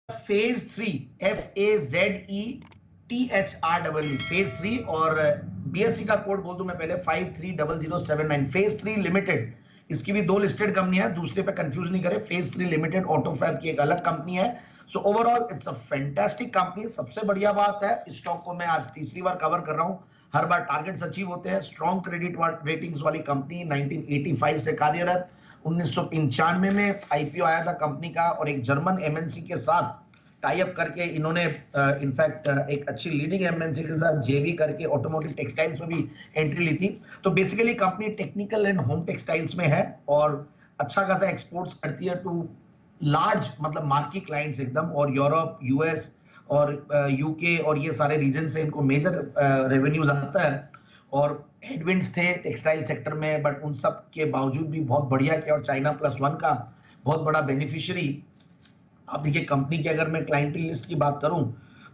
Phase 3 FAZETHREE phase 3 और BSE का code बोल दूं मैं पहले 530079 फेज 3 लिमिटेड। इसकी भी 2 लिस्टेड कंपनी है, दूसरे पे कंफ्यूज नहीं करें। फेज 3 लिमिटेड ऑटोफैब की एक अलग कंपनी है। So overall it's a fantastic company. सबसे बढ़िया बात है, स्टॉक को मैं आज तीसरी बार कवर कर रहा हूं। हर बार टारगेट्स अचीव होते हैं। स्ट्रॉन्ग क्रेडिट रेटिंग्स वाली कंपनी, 1985 से कार्यरत। 1995 में आईपीओ आया था कंपनी का और एक जर्मन एमएनसी के साथ टाई अप करके इन्होंने इनफैक्ट एक अच्छी लीडिंग एमएनसी के साथ जेवी करके ऑटोमोटिव टेक्सटाइल्स में भी एंट्री ली थी। तो basically company technical and home textiles में है और अच्छा खासा एक्सपोर्ट्स करती है टू लार्ज मतलब मार्की क्लाइंट्स एकदम, और यूरोप, यूएस और यूके और ये सारे रीजन से इनको मेजर रेवेन्यूज आता है। और हेडविंड्स थे टेक्सटाइल सेक्टर में, बट उन सब के बावजूद भी बहुत बढ़िया किया और China+1 का बहुत बड़ा बेनिफिशियरी। अब देखिए कंपनी की अगर मैं क्लाइंटल लिस्ट की बात करूं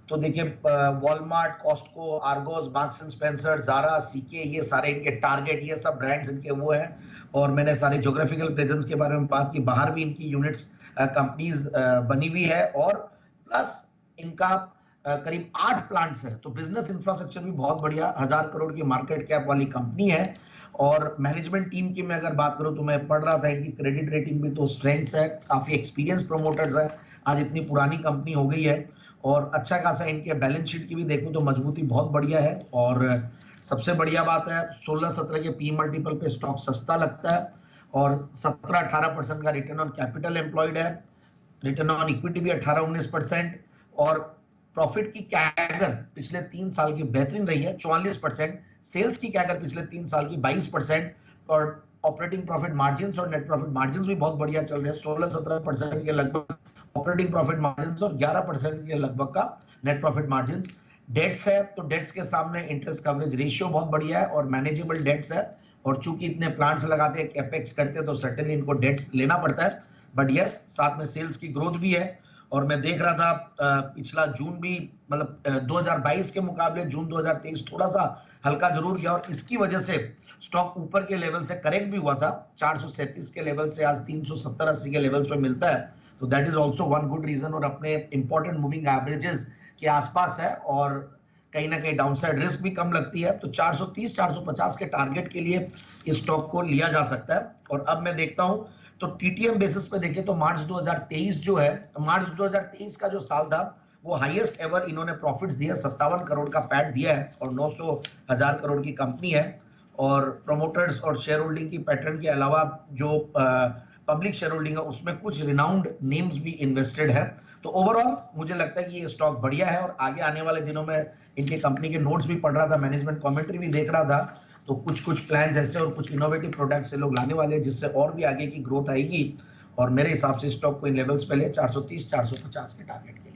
तो देखिए Walmart, Costco, Argos, Marks and Spencer, Zara, CK, ये सारे इनके टारगेट, ये सब ब्रांड्स इनके वो हैं। और मैंने सारे ज्योग्राफिकल प्रेजेंस के बारे में बात की, बाहर भी इनकी यूनिट्स कंपनीज बनी हुई है और प्लस इनका करीब 8 प्लांट्स है। तो बिजनेस इंफ्रास्ट्रक्चर भी बहुत बढ़िया, 1000 करोड़ की मार्केट कैप वाली कंपनी है। और मैनेजमेंट टीम की मैं अगर बात करूं तो मैं पढ़ रहा था इनकी क्रेडिट रेटिंग भी तो स्ट्रेंथ्स है, काफी एक्सपीरियंस प्रोमोटर्स है, आज इतनी पुरानी कंपनी हो गई है। और अच्छा खासा इनके बैलेंस शीट की भी देखूं तो मजबूती बहुत बढ़िया है। और सबसे बढ़िया बात है 16-17 के पी मल्टीपल पे स्टॉक सस्ता लगता है और 17-18% का रिटर्न ऑन कैपिटल एम्प्लॉयड है। रिटर्न ऑन इक्विटी भी 18-19% और प्रॉफिट की कैगर पिछले 3 साल की बेहतरीन रही है 44%। सेल्स की कैगर पिछले 3 साल की 22% और ऑपरेटिंग प्रॉफिट मार्जिन्स और नेट प्रॉफिट मार्जिन्स भी बहुत बढ़िया चल रहे हैं, 16-17% के लगभग ऑपरेटिंग प्रॉफिट मार्जिन्स और 11% के लगभग का नेट प्रॉफिट मार्जिन्स। डेट्स है तो डेट्स के सामने इंटरेस्ट कवरेज रेशियो बहुत बढ़िया है और मैनेजेबल डेट्स है। और चूंकि इतने प्लांट्स लगाते हैं, कैपेक्स करते हैं, तो सर्टेनली इनको डेट्स लेना पड़ता है। बट यस, साथ में सेल्स की ग्रोथ भी है। और मैं देख रहा था पिछला जून भी मतलब 2022 के मुकाबले जून 2023 थोड़ा सा हल्का जरूर गया और इसकी वजह से स्टॉक ऊपर के लेवल से करेक्ट भी हुआ था। 437 के लेवल से आज 370-80 के लेवल्स पे मिलता है, तो that is also one good reason और अपने इंपॉर्टेंट मूविंग एवरेजेस के आसपास है और कहीं ना कहीं डाउनसाइड रिस्क भी कम लगती है। तो 430-450 के टारगेट के लिए इस स्टॉक को लिया जा सकता है। और अब मैं देखता हूं तो टीटीएम बेसिस पे देखें तो मार्च 2023 जो है, मार्च 2023 का जो साल था वो हाईएस्ट एवर इन्होंने प्रॉफिट्स दिया, 57 करोड़ का पैट दिया है और 900,000 करोड़ की कंपनी है। और प्रोमोटर्स और शेयर होल्डिंग की पैटर्न के अलावा जो पब्लिक शेयर होल्डिंग है उसमें कुछ रिनाउंड नेम्स भी इन्वेस्टेड है। तो ओवरऑल मुझे लगता है कि ये स्टॉक बढ़िया है और आगे आने वाले दिनों में इनके कंपनी के नोट्स भी पढ़ रहा था, मैनेजमेंट कमेंट्री भी देख रहा था, तो कुछ प्लान्स ऐसे और कुछ इनोवेटिव प्रोडक्ट्स से लोग लाने वाले हैं जिससे और भी आगे की ग्रोथ आएगी। और मेरे हिसाब से स्टॉक को इन लेवल्स पे ले 430-450 के टारगेट के लिए।